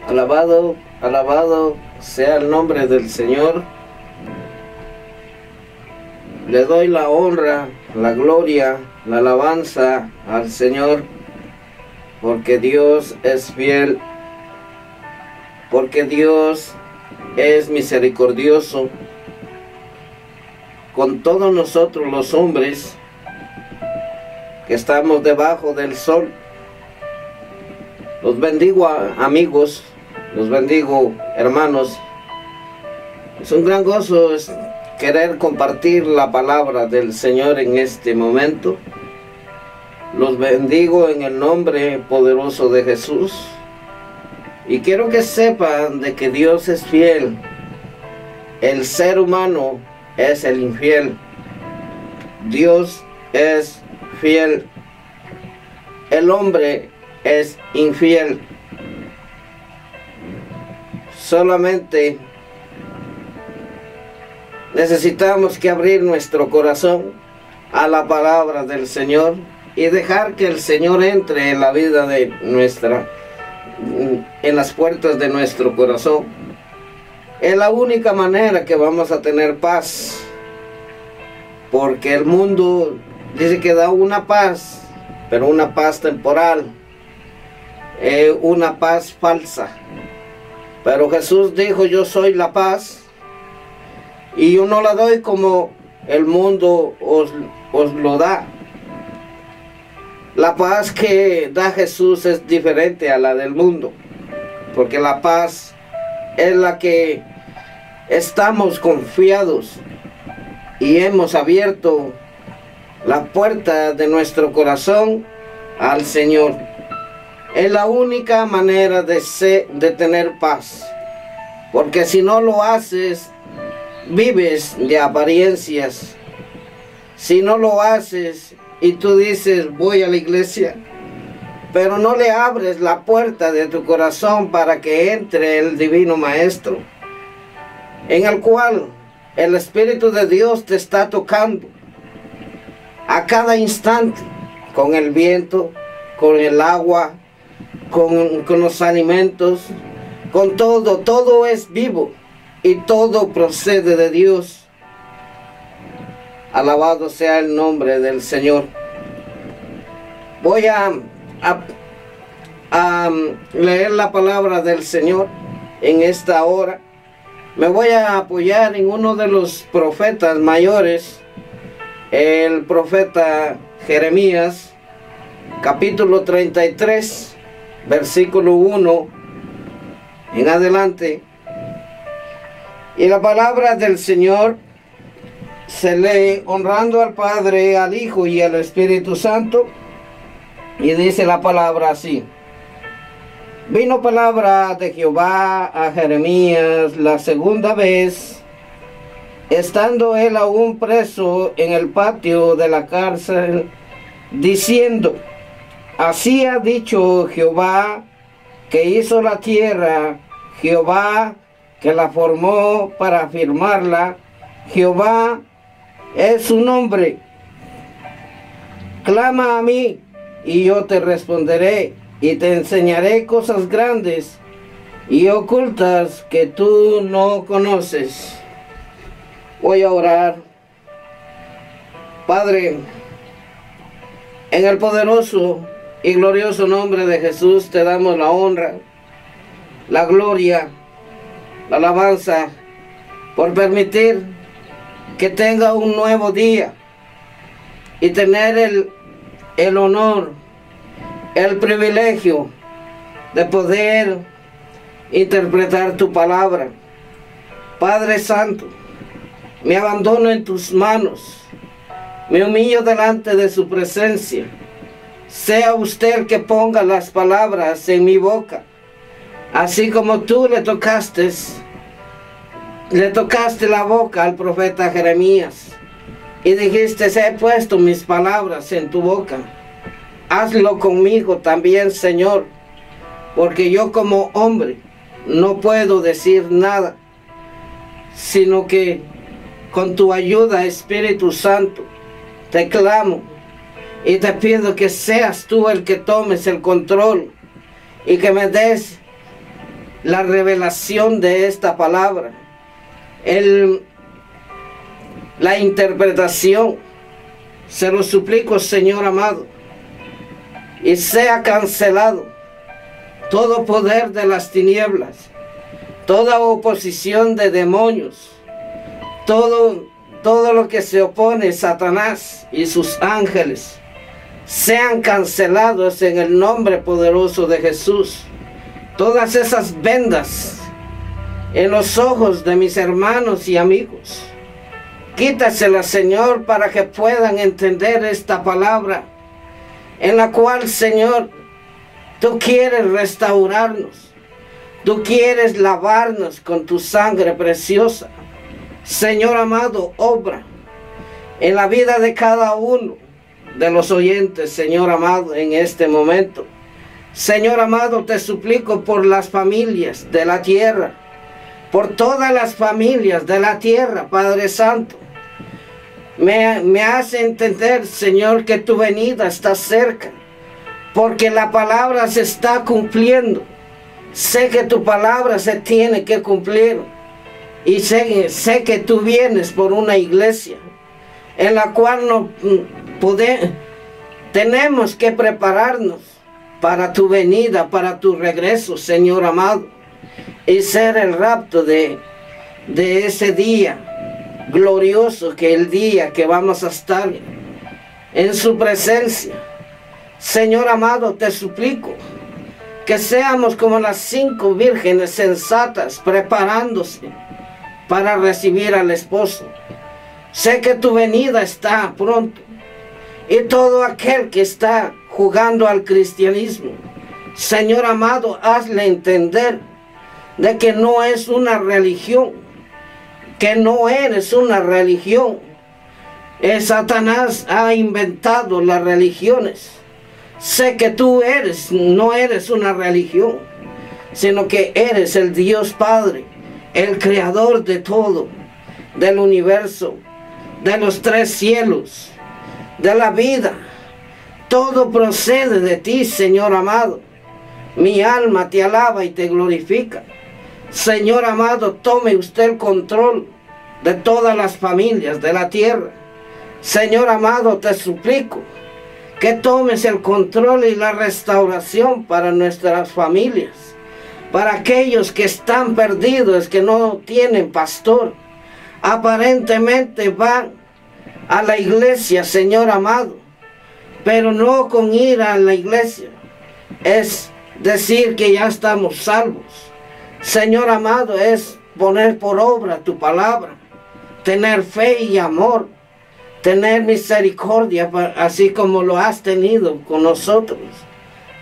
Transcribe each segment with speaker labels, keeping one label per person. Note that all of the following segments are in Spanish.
Speaker 1: Alabado, alabado sea el nombre del Señor. Le doy la honra, la gloria, la alabanza al Señor, porque Dios es fiel, porque Dios es misericordioso con todos nosotros los hombres que estamos debajo del sol. Los bendigo, amigos, los bendigo, hermanos. Es un gran gozo querer compartir la palabra del Señor en este momento. Los bendigo en el nombre poderoso de Jesús. Y quiero que sepan de que Dios es fiel. El ser humano es el infiel. Dios es fiel. El hombre es infiel. Solamente necesitamos que abrir nuestro corazón a la palabra del Señor y dejar que el Señor entre en la vida de en las puertas de nuestro corazón. Es la única manera que vamos a tener paz, porque el mundo dice que da una paz, pero una paz temporal, una paz falsa. Pero Jesús dijo: yo soy la paz, y yo no la doy como el mundo os lo da. La paz que da Jesús es diferente a la del mundo, porque la paz es la que estamos confiados y hemos abierto la puerta de nuestro corazón al Señor. Es la única manera de tener paz, porque si no lo haces, vives de apariencias. Si no lo haces y tú dices: voy a la iglesia, pero no le abres la puerta de tu corazón para que entre el Divino Maestro, en el cual el Espíritu de Dios te está tocando a cada instante, con el viento, con el agua, con los alimentos, con todo. Todo es vivo y todo procede de Dios. Alabado sea el nombre del Señor. Voy a leer la palabra del Señor en esta hora. Me voy a apoyar en uno de los profetas mayores, el profeta Jeremías, capítulo 33, versículo 1 en adelante. Y la palabra del Señor se lee honrando al Padre, al Hijo y al Espíritu Santo. Y dice la palabra así: vino palabra de Jehová a Jeremías la segunda vez, estando él aún preso en el patio de la cárcel, diciendo: así ha dicho Jehová, que hizo la tierra, Jehová que la formó para afirmarla, Jehová es su nombre. Clama a mí, y yo te responderé, y te enseñaré cosas grandes y ocultas que tú no conoces. Voy a orar. Padre, en el poderoso y glorioso nombre de Jesús te damos la honra, la gloria, la alabanza, por permitir que tenga un nuevo día y tener el honor, el privilegio de poder interpretar tu palabra. Padre Santo, me abandono en tus manos, me humillo delante de su presencia. Sea usted el que ponga las palabras en mi boca, así como tú le tocaste la boca al profeta Jeremías y dijiste: he puesto mis palabras en tu boca. Hazlo conmigo también, Señor, porque yo como hombre no puedo decir nada, sino que con tu ayuda, Espíritu Santo, te clamo y te pido que seas tú el que tomes el control y que me des la revelación de esta palabra, la interpretación. Se lo suplico, Señor amado, y sea cancelado todo poder de las tinieblas, toda oposición de demonios, todo lo que se opone a Satanás y sus ángeles, sean cancelados en el nombre poderoso de Jesús. Todas esas vendas en los ojos de mis hermanos y amigos, quítaselas, Señor, para que puedan entender esta palabra, en la cual, Señor, tú quieres restaurarnos, tú quieres lavarnos con tu sangre preciosa. Señor amado, obra en la vida de cada uno de los oyentes, Señor amado, en este momento. Señor amado, te suplico por las familias de la tierra, por todas las familias de la tierra, Padre Santo. Me hace entender, Señor, que tu venida está cerca, porque la palabra se está cumpliendo. Sé que tu palabra se tiene que cumplir, y sé que tú vienes por una iglesia en la cual tenemos que prepararnos para tu venida, para tu regreso, Señor amado, y ser el rapto de ese día glorioso, que el día que vamos a estar en su presencia. Señor amado, te suplico que seamos como las 5 vírgenes sensatas preparándose para recibir al esposo. Sé que tu venida está pronto, y todo aquel que está jugando al cristianismo, Señor amado, hazle entender de que no es una religión, que no eres una religión. Satanás ha inventado las religiones. Sé que tú no eres una religión, sino que eres el Dios Padre, el creador de todo, del universo, de los 3 cielos, de la vida. Todo procede de ti, Señor amado. Mi alma te alaba y te glorifica. Señor amado, tome usted el control de todas las familias de la tierra. Señor amado, te suplico que tomes el control y la restauración para nuestras familias, para aquellos que están perdidos, que no tienen pastor. Aparentemente van a la iglesia, Señor amado, pero no con ir a la iglesia es decir que ya estamos salvos. Señor amado, es poner por obra tu palabra, tener fe y amor, tener misericordia, así como lo has tenido con nosotros.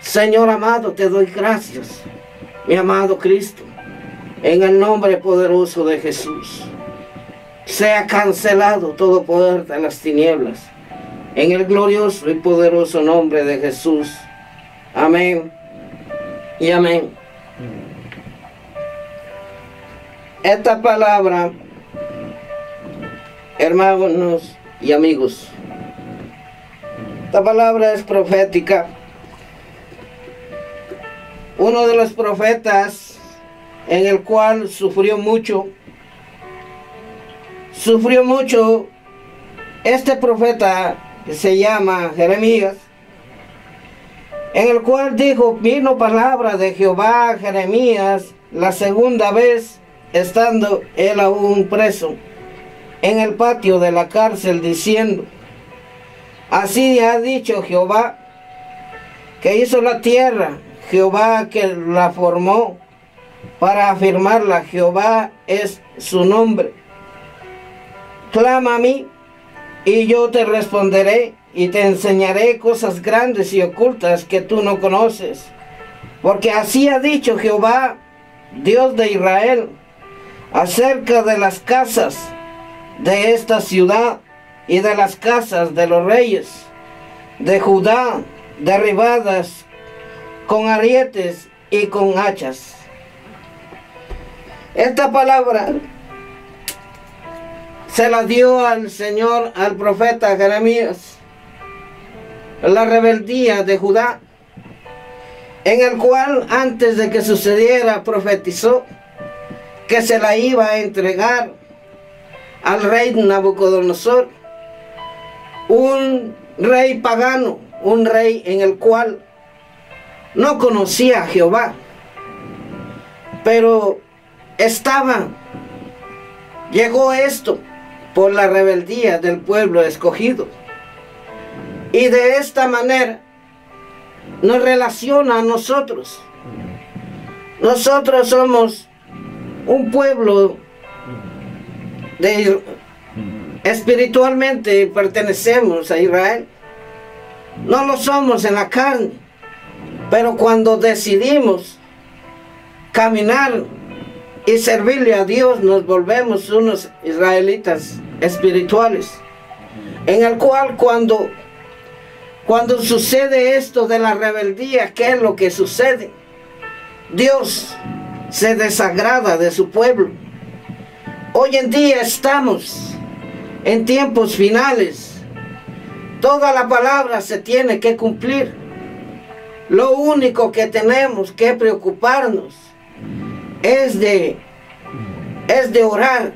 Speaker 1: Señor amado, te doy gracias, mi amado Cristo, en el nombre poderoso de Jesús. Sea cancelado todo poder de las tinieblas, en el glorioso y poderoso nombre de Jesús. Amén y amén. Esta palabra, hermanos y amigos, esta palabra es profética. Uno de los profetas en el cual sufrió mucho, este profeta que se llama Jeremías, en el cual dijo: vino palabra de Jehová a Jeremías la segunda vez, estando él aún preso en el patio de la cárcel, diciendo: así ha dicho Jehová, que hizo la tierra, Jehová que la formó para afirmarla, Jehová es su nombre. Clama a mí, y yo te responderé, y te enseñaré cosas grandes y ocultas que tú no conoces. Porque así ha dicho Jehová, Dios de Israel, acerca de las casas de esta ciudad y de las casas de los reyes de Judá, derribadas con arietes y con hachas. Esta palabra se la dio al Señor, al profeta Jeremías, la rebeldía de Judá. en el cual antes de que sucediera profetizó que se la iba a entregar al rey Nabucodonosor, un rey pagano, un rey en el cual no conocía a Jehová, pero llegó esto por la rebeldía del pueblo escogido, y de esta manera nos relaciona a nosotros. Nosotros somos un pueblo espiritualmente pertenecemos a Israel. No lo somos en la carne, pero cuando decidimos caminar y servirle a Dios, nos volvemos unos israelitas espirituales, en el cual cuando sucede esto de la rebeldía, ¿qué es lo que sucede? Dios se desagrada de su pueblo. Hoy en día estamos en tiempos finales. Toda la palabra se tiene que cumplir. Lo único que tenemos que preocuparnos es de orar,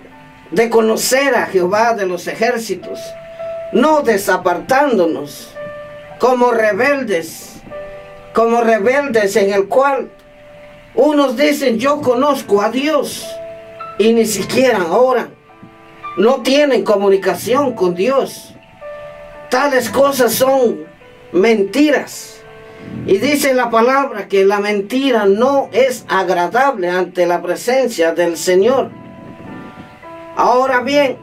Speaker 1: de conocer a Jehová de los ejércitos, no desapartándonos como rebeldes en el cual unos dicen yo conozco a Dios y ni siquiera oran, no tienen comunicación con Dios. Tales cosas son mentiras. Y dice la palabra que la mentira no es agradable ante la presencia del Señor. Ahora bien,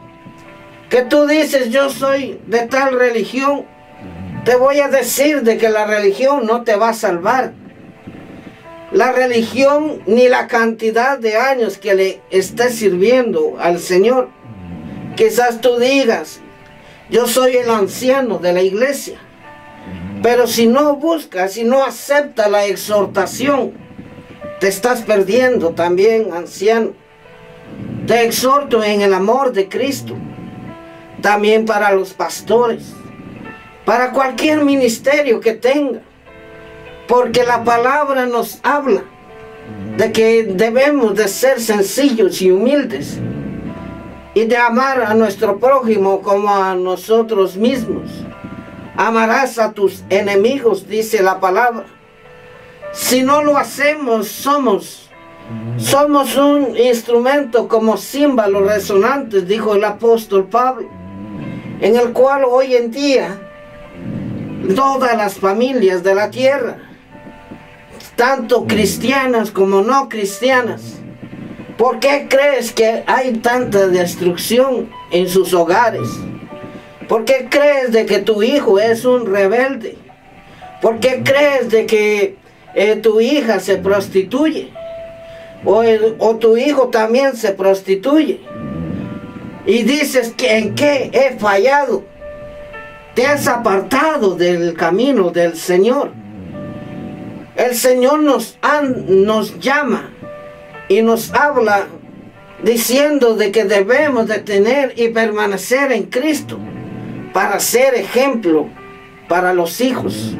Speaker 1: que tú dices yo soy de tal religión, te voy a decir de que la religión no te va a salvar. La religión ni la cantidad de años que le estés sirviendo al Señor. Quizás tú digas, yo soy el anciano de la iglesia. Pero si no buscas, si no aceptas la exhortación, te estás perdiendo también, anciano. Te exhorto en el amor de Cristo, también para los pastores, para cualquier ministerio que tenga, porque la palabra nos habla de que debemos de ser sencillos y humildes y de amar a nuestro prójimo como a nosotros mismos. Amarás a tus enemigos, dice la palabra. Si no lo hacemos, somos un instrumento como címbalos resonantes, dijo el apóstol Pablo, en el cual hoy en día todas las familias de la tierra, tanto cristianas como no cristianas, ¿por qué crees que hay tanta destrucción en sus hogares? ¿Por qué crees de que tu hijo es un rebelde? ¿Por qué crees de que tu hija se prostituye? O tu hijo también se prostituye. Y dices que en qué he fallado. Te has apartado del camino del Señor. El Señor nos llama y nos habla diciendo de que debemos de tener y permanecer en Cristo para ser ejemplo para los hijos.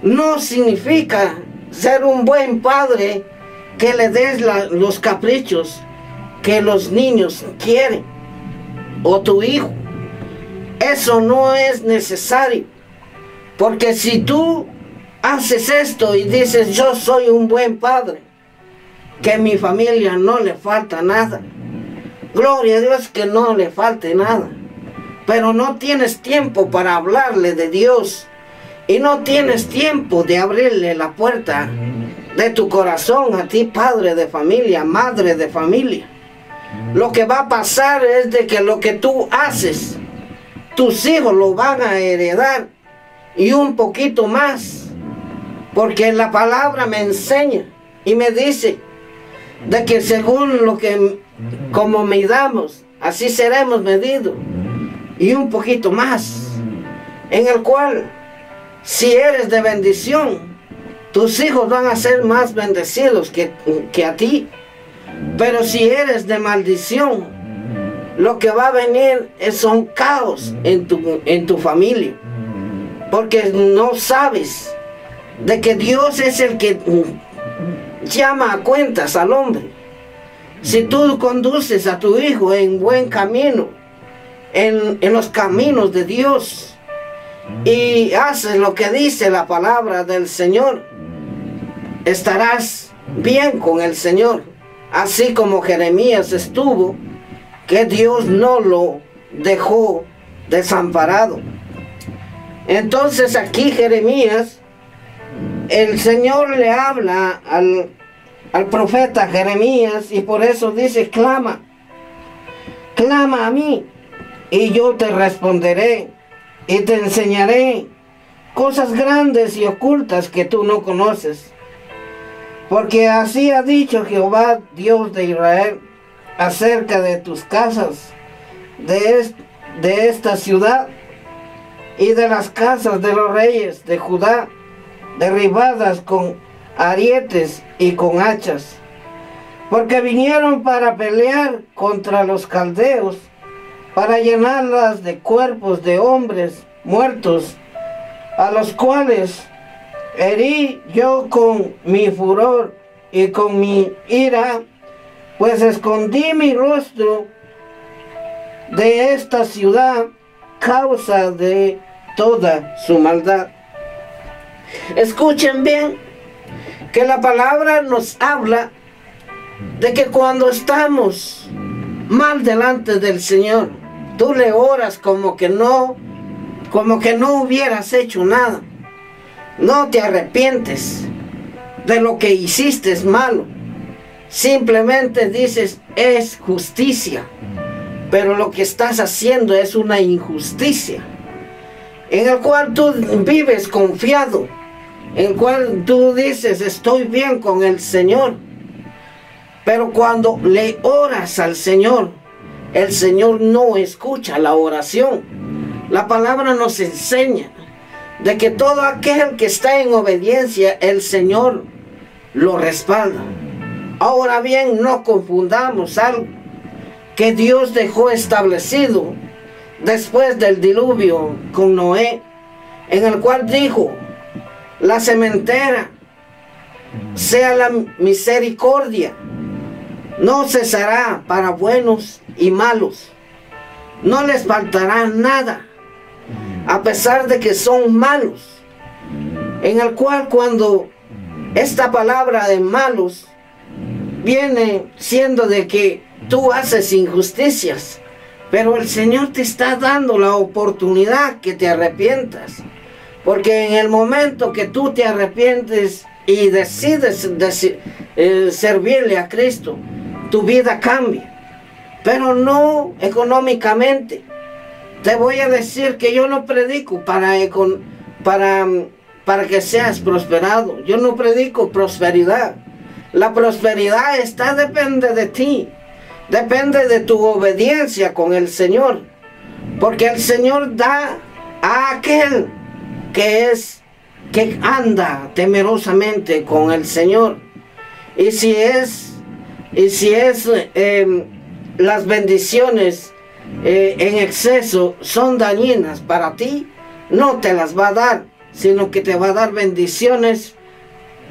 Speaker 1: No significa ser un buen padre que le des los caprichos que los niños quieren, o tu hijo. Eso no es necesario, porque si tú haces esto y dices yo soy un buen padre, que a mi familia no le falta nada, gloria a Dios que no le falte nada, pero no tienes tiempo para hablarle de Dios y no tienes tiempo de abrirle la puerta de tu corazón a ti, padre de familia, madre de familia. Lo que va a pasar es de que lo que tú haces, tus hijos lo van a heredar y un poquito más, porque la palabra me enseña y me dice de que según lo que como midamos, así seremos medidos, y un poquito más, en el cual si eres de bendición, tus hijos van a ser más bendecidos que a ti. Pero si eres de maldición, lo que va a venir son caos en tu familia, porque no sabes de que Dios es el que llama a cuentas al hombre. Si tú conduces a tu hijo en buen camino, en los caminos de Dios, y haces lo que dice la palabra del Señor, estarás bien con el Señor. Así como Jeremías estuvo, que Dios no lo dejó desamparado. Entonces aquí Jeremías, el Señor le habla al profeta Jeremías, y por eso dice: clama a mí, y yo te responderé, y te enseñaré cosas grandes y ocultas que tú no conoces. Porque así ha dicho Jehová, Dios de Israel, acerca de tus casas, de esta ciudad, y de las casas de los reyes de Judá, derribadas con arietes y con hachas, porque vinieron para pelear contra los caldeos, para llenarlas de cuerpos de hombres muertos, a los cuales herí yo con mi furor y con mi ira, pues escondí mi rostro de esta ciudad, causa de toda su maldad. Escuchen bien, que la palabra nos habla de que cuando estamos mal delante del Señor, tú le oras como que no hubieras hecho nada. No te arrepientes de lo que hiciste malo. Simplemente dices: es justicia. Pero lo que estás haciendo es una injusticia, en el cual tú vives confiado, en el cual tú dices: estoy bien con el Señor. Pero cuando le oras al Señor, el Señor no escucha la oración. La palabra nos enseña de que todo aquel que está en obediencia, el Señor lo respalda. Ahora bien, no confundamos algo que Dios dejó establecido después del diluvio con Noé, en el cual dijo: la sementera sea la misericordia, no cesará para buenos y malos, no les faltará nada, a pesar de que son malos. En el cual, cuando esta palabra de malos viene siendo de que tú haces injusticias, pero el Señor te está dando la oportunidad que te arrepientas, porque en el momento que tú te arrepientes y decides servirle a Cristo, tu vida cambia. Pero no económicamente. Te voy a decir que yo no predico para que seas prosperado. Yo no predico prosperidad. La prosperidad depende de ti. Depende de tu obediencia con el Señor. Porque el Señor da a aquel que anda temerosamente con el Señor. Y si las bendiciones en exceso son dañinas para ti, no te las va a dar, sino que te va a dar bendiciones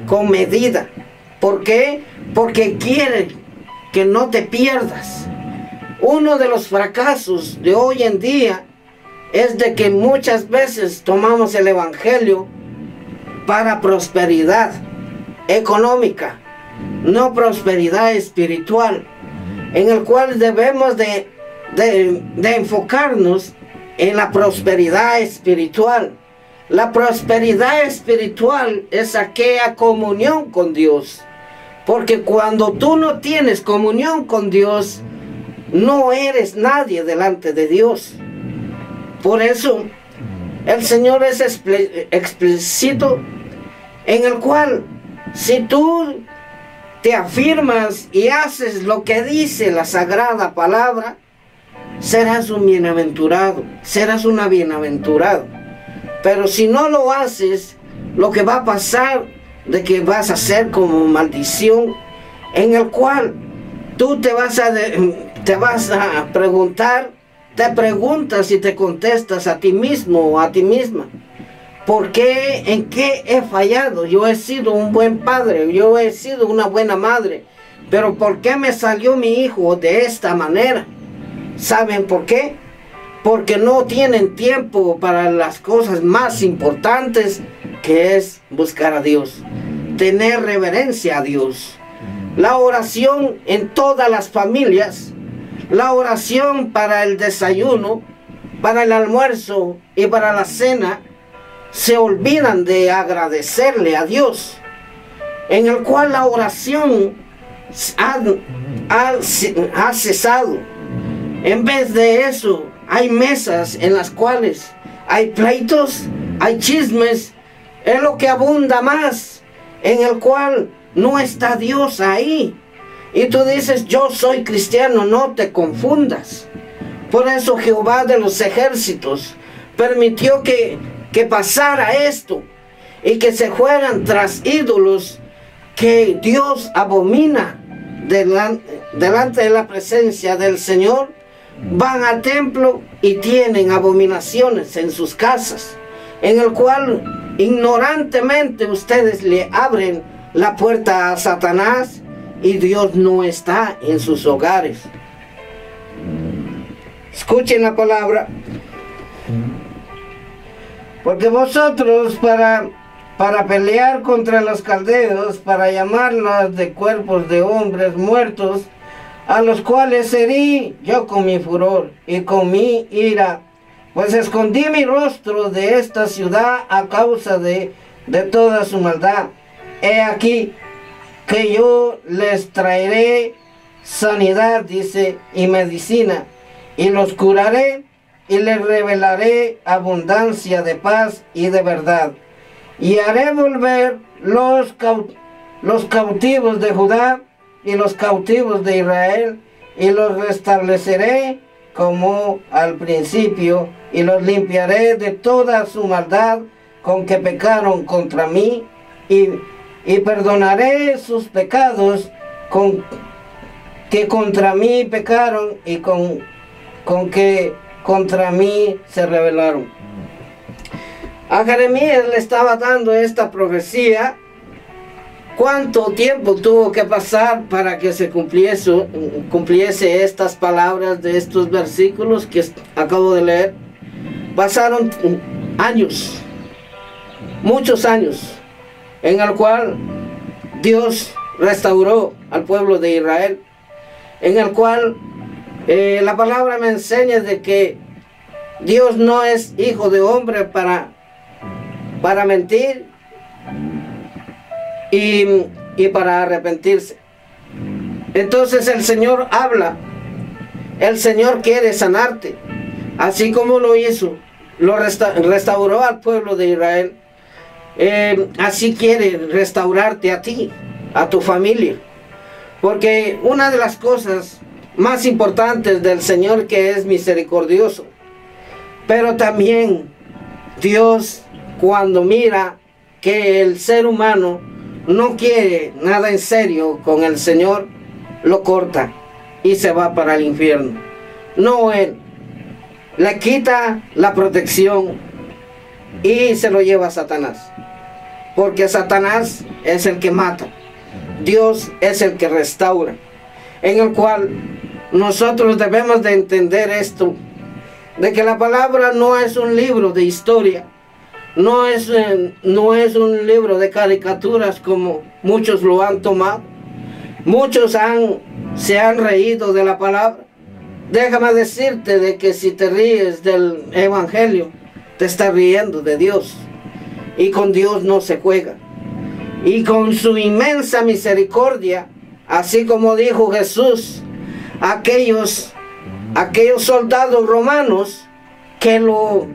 Speaker 1: con medida. ¿Por qué? Porque quiere que no te pierdas. Uno de los fracasos de hoy en día es de que muchas veces tomamos el evangelio para prosperidad económica, no prosperidad espiritual, en el cual debemos de enfocarnos en la prosperidad espiritual. La prosperidad espiritual es aquella comunión con Dios, porque cuando tú no tienes comunión con Dios, no eres nadie delante de Dios. Por eso el Señor es explícito, en el cual si tú te afirmas y haces lo que dice la sagrada palabra, serás un bienaventurado, serás una bienaventurada. Pero si no lo haces, lo que va a pasar de que vas a ser como maldición, en el cual tú te vas a preguntar, te preguntas y te contestas a ti mismo o a ti misma: ¿Por qué? ¿En qué he fallado? Yo he sido un buen padre, yo he sido una buena madre, pero ¿por qué me salió mi hijo de esta manera? ¿Saben por qué? Porque no tienen tiempo para las cosas más importantes, que es buscar a Dios, tener reverencia a Dios. La oración en todas las familias, la oración para el desayuno, para el almuerzo y para la cena, se olvidan de agradecerle a Dios, en el cual la oración ha cesado. En vez de eso, hay mesas en las cuales hay pleitos, hay chismes, es lo que abunda más, en el cual no está Dios ahí. Y tú dices, yo soy cristiano, no te confundas. Por eso Jehová de los ejércitos permitió que pasara esto y que se fueran tras ídolos que Dios abomina delante de la presencia del Señor. Van al templo y tienen abominaciones en sus casas, en el cual ignorantemente ustedes le abren la puerta a Satanás y Dios no está en sus hogares. Escuchen la palabra. Porque vosotros para pelear contra los caldeos, para llamarlos de cuerpos de hombres muertos, a los cuales herí yo con mi furor y con mi ira, pues escondí mi rostro de esta ciudad a causa de toda su maldad. He aquí que yo les traeré sanidad, dice, y medicina, y los curaré, y les revelaré abundancia de paz y de verdad. Y haré volver los cautivos de Judá y los cautivos de Israel, y los restableceré como al principio, y los limpiaré de toda su maldad con que pecaron contra mí, y perdonaré sus pecados con que contra mí pecaron y con que contra mí se rebelaron. A Jeremías le estaba dando esta profecía. ¿Cuánto tiempo tuvo que pasar para que se cumpliese estas palabras de estos versículos que acabo de leer? Pasaron años, muchos años, en el cual Dios restauró al pueblo de Israel, en el cual la palabra me enseña de que Dios no es hijo de hombre para mentir y para arrepentirse. Entonces el Señor habla, el Señor quiere sanarte, así como lo hizo, lo restauró al pueblo de Israel. Así quiere restaurarte a ti, a tu familia, porque una de las cosas más importantes del Señor, que es misericordioso, pero también Dios, cuando mira que el ser humano no quiere nada en serio con el Señor, lo corta y se va para el infierno. No él, le quita la protección y se lo lleva a Satanás, porque Satanás es el que mata, Dios es el que restaura, en el cual nosotros debemos de entender esto, de que la palabra no es un libro de historia, no es un libro de caricaturas como muchos lo han tomado. Muchos se han reído de la palabra. Déjame decirte de que si te ríes del evangelio, te estás riendo de Dios, y con Dios no se juega. Y con su inmensa misericordia, así como dijo Jesús, aquellos soldados romanos que lo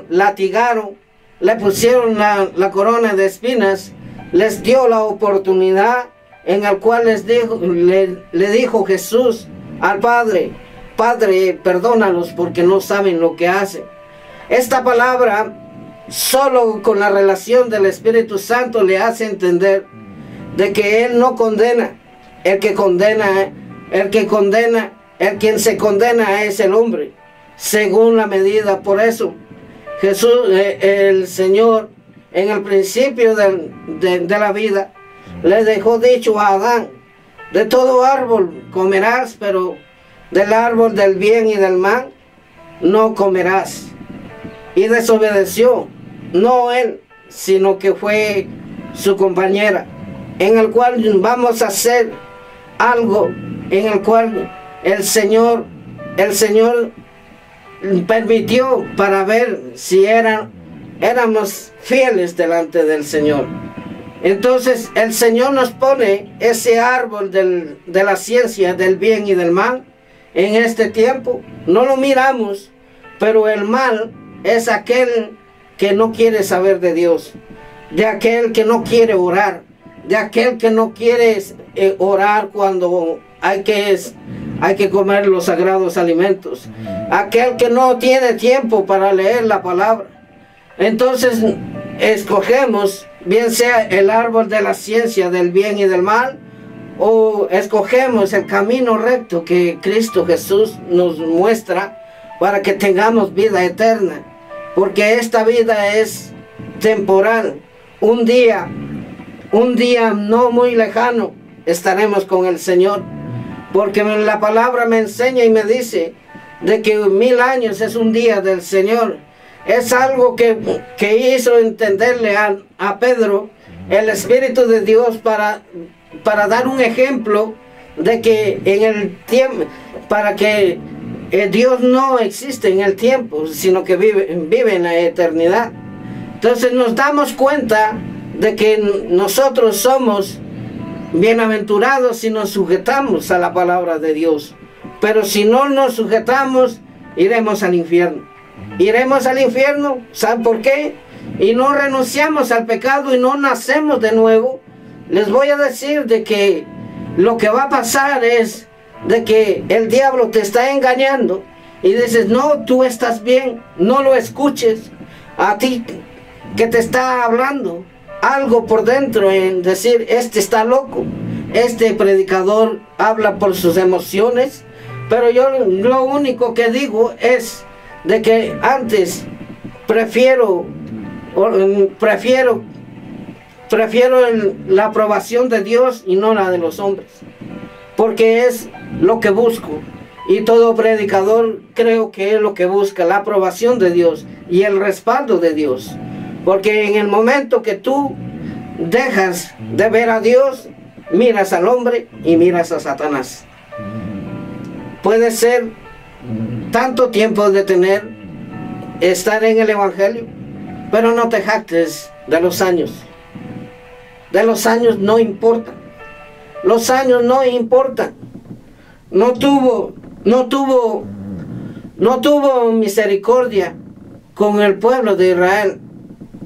Speaker 1: latigaron, le pusieron la corona de espinas, les dio la oportunidad en el cual le dijo Jesús al Padre: Padre, perdónalos porque no saben lo que hacen. Esta palabra, solo con la relación del Espíritu Santo, le hace entender de que Él no condena. El quien se condena es el hombre, según la medida. Por eso Jesús, el Señor, en el principio de la vida, le dejó dicho a Adán: de todo árbol comerás, pero del árbol del bien y del mal no comerás. Y desobedeció, no él, sino que fue su compañera, en el cual vamos a hacer algo, en el cual el Señor permitió para ver si éramos fieles delante del Señor. Entonces el Señor nos pone ese árbol de la ciencia del bien y del mal en este tiempo. No lo miramos, pero el mal es aquel que no quiere saber de Dios, de aquel que no quiere orar, de aquel que no quiere orar cuando hay que comer los sagrados alimentos, aquel que no tiene tiempo para leer la palabra. Entonces escogemos, bien sea el árbol de la ciencia del bien y del mal, o escogemos el camino recto que Cristo Jesús nos muestra para que tengamos vida eterna, porque esta vida es temporal. Un día no muy lejano estaremos con el Señor, porque la palabra me enseña y me dice de que 1000 años es un día del Señor. Es algo que hizo entenderle a Pedro el Espíritu de Dios para dar un ejemplo de que en el tiempo, para que Dios no existe en el tiempo, sino que vive en la eternidad. Entonces nos damos cuenta de que nosotros somos bienaventurados si nos sujetamos a la palabra de Dios, pero si no nos sujetamos, iremos al infierno. Iremos al infierno, ¿saben por qué? Y no renunciamos al pecado y no nacemos de nuevo. Les voy a decir de que lo que va a pasar es de que el diablo te está engañando y dices: no, tú estás bien, no lo escuches. A ti que te está hablando algo por dentro en decir: este está loco, este predicador habla por sus emociones. Pero yo lo único que digo es de que antes prefiero la aprobación de Dios y no la de los hombres, porque es lo que busco, y todo predicador creo que es lo que busca, la aprobación de Dios y el respaldo de Dios, porque en el momento que tú dejas de ver a Dios, miras al hombre y miras a Satanás. Puede ser tanto tiempo de estar en el Evangelio, pero no te jactes de los años. De los años no importan. Los años no importan. No tuvo misericordia con el pueblo de Israel,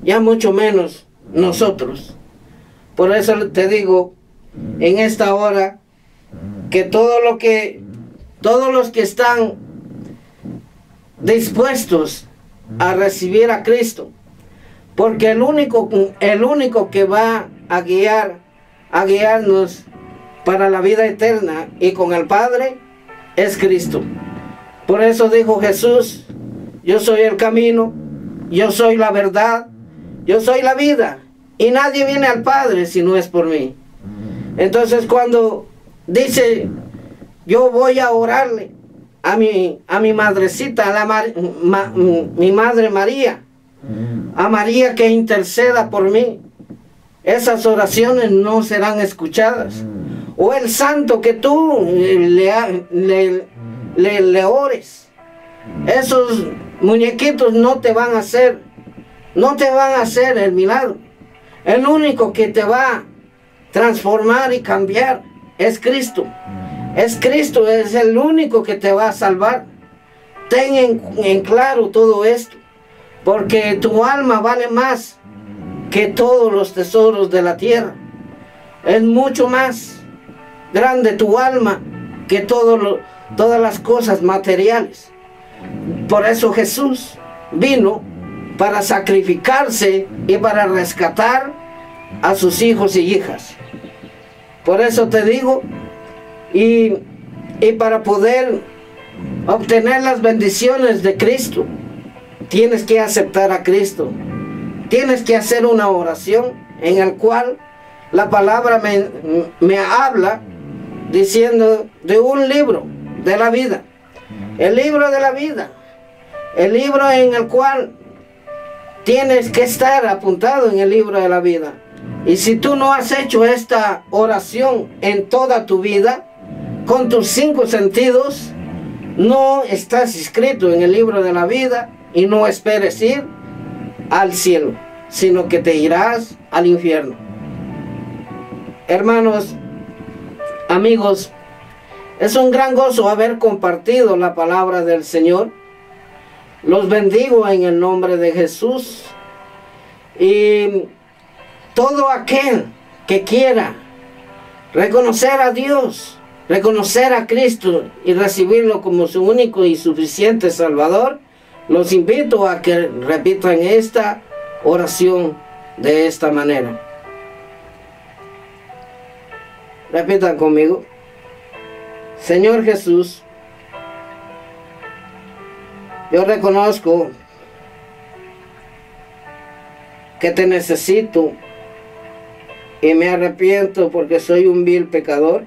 Speaker 1: ya mucho menos nosotros. Por eso te digo en esta hora que todos los que están dispuestos a recibir a Cristo, porque el único que va a guiarnos para la vida eterna y con el Padre es Cristo. Por eso dijo Jesús: yo soy el camino, yo soy la verdad, yo soy la vida, y nadie viene al Padre si no es por mí. Entonces cuando dice: yo voy a orarle a mi madrecita, mi madre María, a María que interceda por mí, esas oraciones no serán escuchadas. O el santo que tú le ores, esos muñequitos no te van a hacer el milagro. El único que te va a transformar y cambiar es Cristo. Es Cristo, es el único que te va a salvar. Ten en claro todo esto, porque tu alma vale más que todos los tesoros de la tierra. Es mucho más grande tu alma que todas las cosas materiales. Por eso Jesús vino para sacrificarse y para rescatar a sus hijos y hijas. Por eso te digo, y para poder obtener las bendiciones de Cristo, tienes que aceptar a Cristo. Tienes que hacer una oración en la cual la palabra me habla diciendo de un libro de la vida. El libro de la vida. El libro en el cual tienes que estar apuntado en el libro de la vida. Y si tú no has hecho esta oración en toda tu vida, con tus 5 sentidos, no estás inscrito en el libro de la vida y no esperes ir al cielo, sino que te irás al infierno. Hermanos, amigos, es un gran gozo haber compartido la palabra del Señor. Los bendigo en el nombre de Jesús. Y todo aquel que quiera reconocer a Dios, reconocer a Cristo y recibirlo como su único y suficiente Salvador, los invito a que repitan esta oración de esta manera. Repitan conmigo. Señor Jesús, yo reconozco que te necesito y me arrepiento porque soy un vil pecador.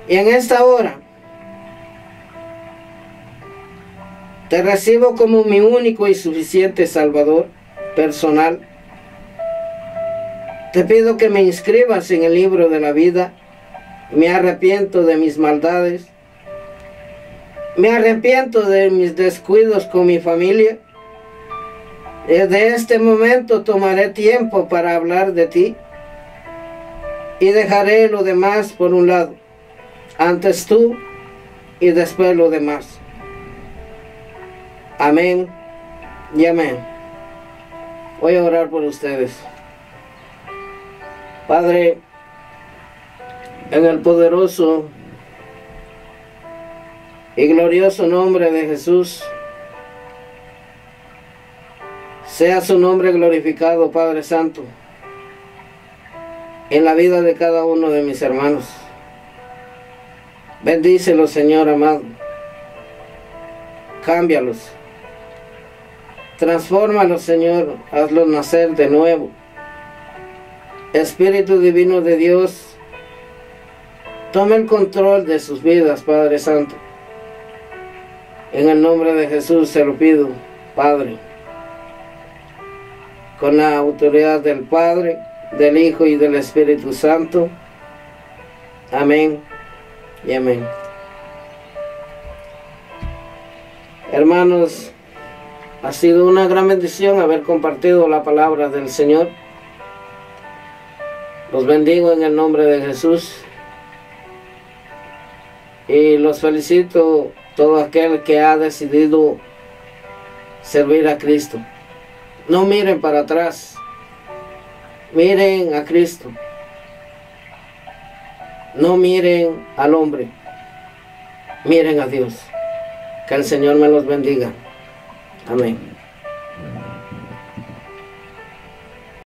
Speaker 1: Y en esta hora te recibo como mi único y suficiente Salvador personal. Te pido que me inscribas en el libro de la vida. Me arrepiento de mis maldades. Me arrepiento de mis descuidos con mi familia. Desde este momento tomaré tiempo para hablar de ti y dejaré lo demás por un lado. Antes tú y después lo demás. Amén y amén. Voy a orar por ustedes. Padre, en el poderoso y glorioso nombre de Jesús, sea su nombre glorificado, Padre Santo, en la vida de cada uno de mis hermanos. Bendícelos, Señor amado. Cámbialos. Transfórmalos, Señor. Hazlos nacer de nuevo. Espíritu Divino de Dios, tome el control de sus vidas, Padre Santo. En el nombre de Jesús se lo pido, Padre. Con la autoridad del Padre, del Hijo y del Espíritu Santo. Amén y amén. Hermanos, ha sido una gran bendición haber compartido la palabra del Señor. Los bendigo en el nombre de Jesús. Y los felicito todo aquel que ha decidido servir a Cristo. No miren para atrás. Miren a Cristo. No miren al hombre. Miren a Dios. Que el Señor me los bendiga. Amén.